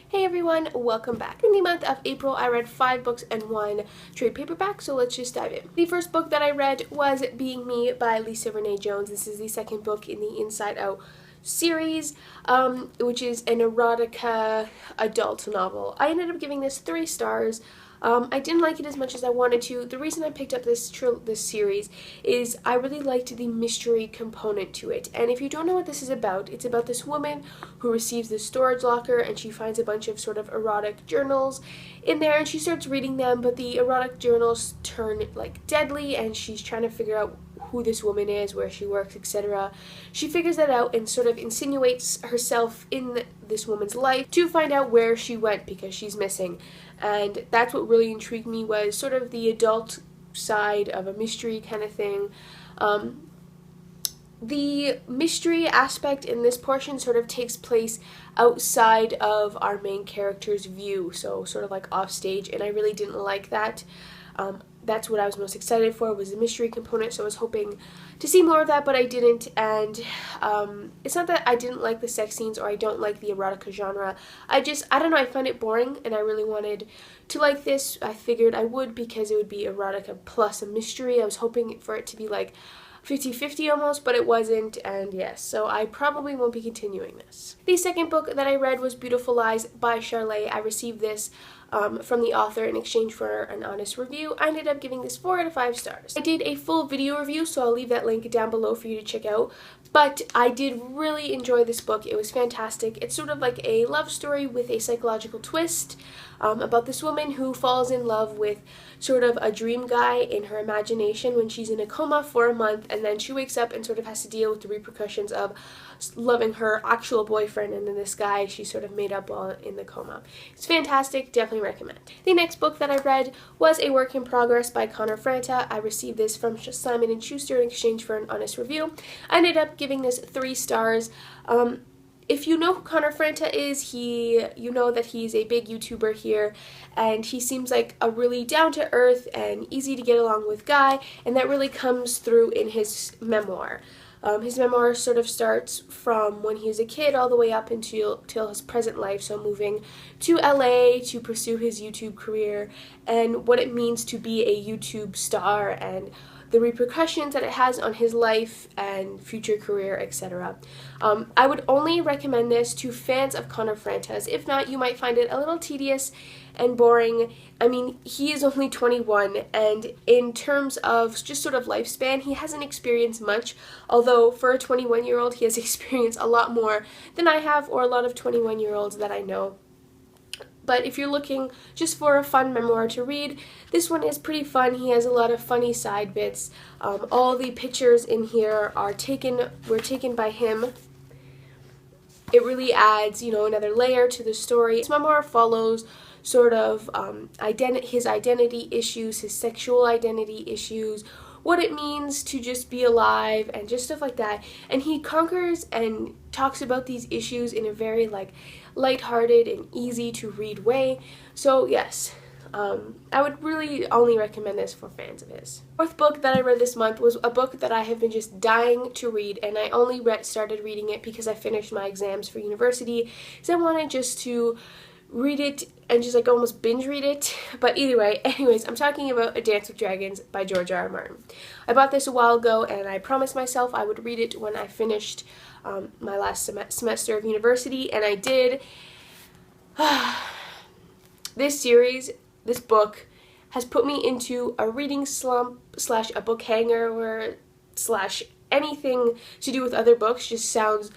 Hey everyone, welcome back. In the month of April, I read 5 books and 1 trade paperback, so let's just dive in. The first book that I read was Being Me by Renee Jones. This is the second book in the Inside Out series, which is an erotica adult novel. I ended up giving this 3 stars. I didn't like it as much as I wanted to. The reason I picked up this series is I really liked the mystery component to it. And if you don't know what this is about, it's about this woman who receives this storage locker and she finds a bunch of sort of erotic journals in there and she starts reading them, but the erotic journals turn like deadly and she's trying to figure out who this woman is, where she works, etc. She figures that out and sort of insinuates herself in this woman's life to find out where she went because she's missing. And that's what really intrigued me, was sort of the adult side of a mystery kind of thing. The mystery aspect in this portion sort of takes place outside of our main character's view, so sort of like off stage, and I really didn't like that. That's what I was most excited for, was the mystery component, so I was hoping to see more of that, but I didn't. And it's not that I didn't like the sex scenes or I don't like the erotica genre. I don't know, I found it boring and I really wanted to like this. I figured I would because it would be erotica plus a mystery. I was hoping for it to be like 50-50 almost, but it wasn't, and yes, so I probably won't be continuing this. The second book that I read was Beautiful Lies by Cheryl. I received this from the author in exchange for an honest review. I ended up giving this 4 out of 5 stars. I did a full video review, so I'll leave that link down below for you to check out, but I did really enjoy this book. It was fantastic. It's sort of like a love story with a psychological twist about this woman who falls in love with sort of a dream guy in her imagination when she's in a coma for a month, and then she wakes up and sort of has to deal with the repercussions of loving her actual boyfriend and then this guy she sort of made up while in the coma. It's fantastic, definitely recommend. The next book that I read was A Work in Progress by Franta. I received this from Simon & Schuster in exchange for an honest review. I ended up giving this 3 stars. If you know who Franta is, you know that he's a big YouTuber here, and he seems like a really down-to-earth and easy to get along with guy, and that really comes through in his memoir. His memoir sort of starts from when he was a kid all the way up until his present life, so moving to LA to pursue his YouTube career and what it means to be a YouTube star and the repercussions that it has on his life and future career, etc. I would only recommend this to fans of Franta's. If not, you might find it a little tedious and boring. I mean, he is only 21, and in terms of just sort of lifespan, he hasn't experienced much, although for a 21-year-old, he has experienced a lot more than I have, or a lot of 21-year-olds that I know. But if you're looking just for a fun memoir to read, this one is pretty fun. He has a lot of funny side bits. All the pictures in here were taken by him. It really adds, another layer to the story. This memoir follows sort of his identity issues, his sexual identity issues, what it means to just be alive and just stuff like that. And he conquers and talks about these issues in a very lighthearted and easy to read way. So yes, I would really only recommend this for fans of his. Fourth book that I read this month was a book that I have been just dying to read, and I only started reading it because I finished my exams for university, so I wanted just to read it and just almost binge read it. But either way, anyways, I'm talking about A Dance with Dragons by George R. R. Martin. I bought this a while ago and I promised myself I would read it when I finished my last semester of university, and I did. This book has put me into a reading slump / a book hangover / anything to do with other books just sounds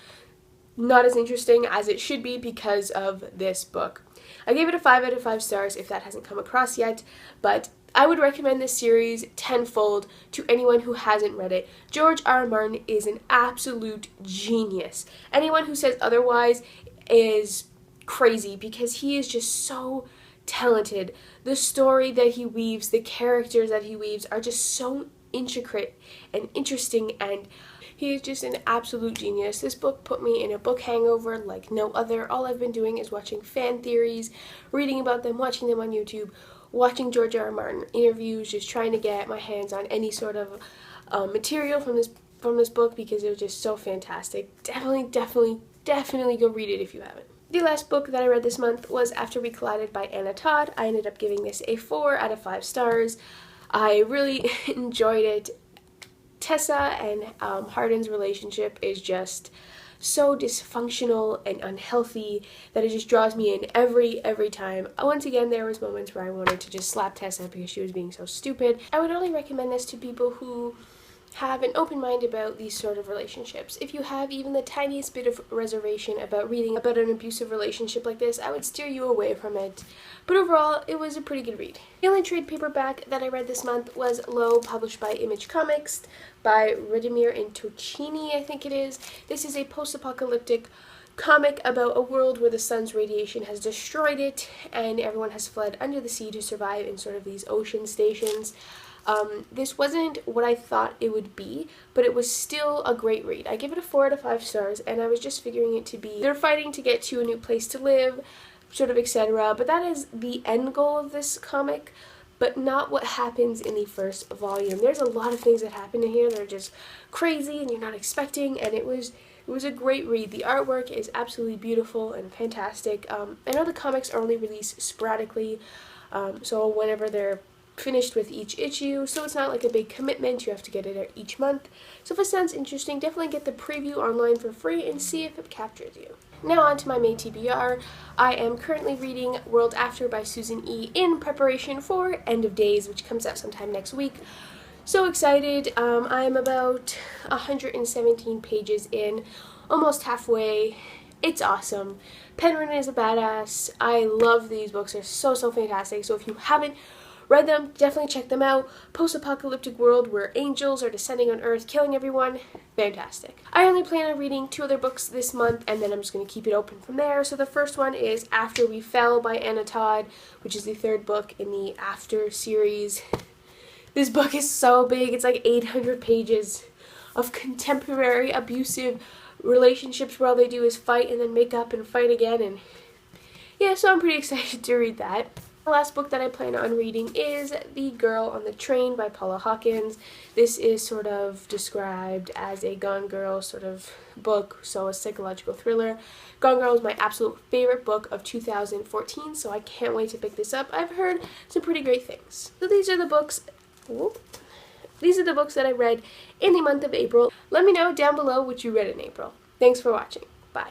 not as interesting as it should be because of this book. I gave it a 5 out of 5 stars if that hasn't come across yet, but I would recommend this series tenfold to anyone who hasn't read it. George R. R. Martin is an absolute genius. Anyone who says otherwise is crazy because he is just so talented. The story that he weaves, the characters that he weaves are just so intricate and interesting, and he is just an absolute genius. This book put me in a book hangover like no other. All I've been doing is watching fan theories, reading about them, watching them on YouTube, watching George R. R. Martin interviews, just trying to get my hands on any sort of material from this book because it was just so fantastic. Definitely go read it if you haven't. The last book that I read this month was After We Collided by Todd. I ended up giving this a 4 out of 5 stars. I really enjoyed it. Tessa and Hardin's relationship is just so dysfunctional and unhealthy that it just draws me in every time. Once again, there was moments where I wanted to just slap Tessa because she was being so stupid. I would only recommend this to people who have an open mind about these sort of relationships. If you have even the tiniest bit of reservation about reading about an abusive relationship like this, I would steer you away from it. But overall, it was a pretty good read. The only trade paperback that I read this month was Low, published by Image Comics by Reg Amir and Tocchini, I think it is. This is a post-apocalyptic comic about a world where the sun's radiation has destroyed it and everyone has fled under the sea to survive in sort of these ocean stations. This wasn't what I thought it would be, but it was still a great read. I give it a 4 out of 5 stars, and I was just figuring it to be they're fighting to get to a new place to live, sort of etc. But that is the end goal of this comic, but not what happens in the first volume. There's a lot of things that happen in here that are just crazy and you're not expecting, and it was a great read. The artwork is absolutely beautiful and fantastic. I know the comics are only released sporadically, so whenever they're finished with each issue, so it's not like a big commitment. You have to get it each month. So if it sounds interesting, definitely get the preview online for free and see if it captures you. Now on to my May TBR. I am currently reading World After by Susan E. in preparation for End of Days, which comes out sometime next week. So excited. I'm about 117 pages in, almost halfway. It's awesome. Penguin is a badass. I love these books. They're so fantastic. So if you haven't read them, definitely check them out. Post-apocalyptic world where angels are descending on Earth, killing everyone. Fantastic. I only plan on reading 2 other books this month, and then I'm just going to keep it open from there. So the first one is After We Fell by Todd, which is the 3rd book in the After series. This book is so big. It's like 800 pages of contemporary abusive relationships where all they do is fight and then make up and fight again. And yeah, so I'm pretty excited to read that. The last book that I plan on reading is The Girl on the Train by Paula Hawkins. This is sort of described as a Gone Girl sort of book, so a psychological thriller. Gone Girl is my absolute favorite book of 2014, so I can't wait to pick this up. I've heard some pretty great things. So these are the books that I read in the month of April. Let me know down below what you read in April. Thanks for watching. Bye.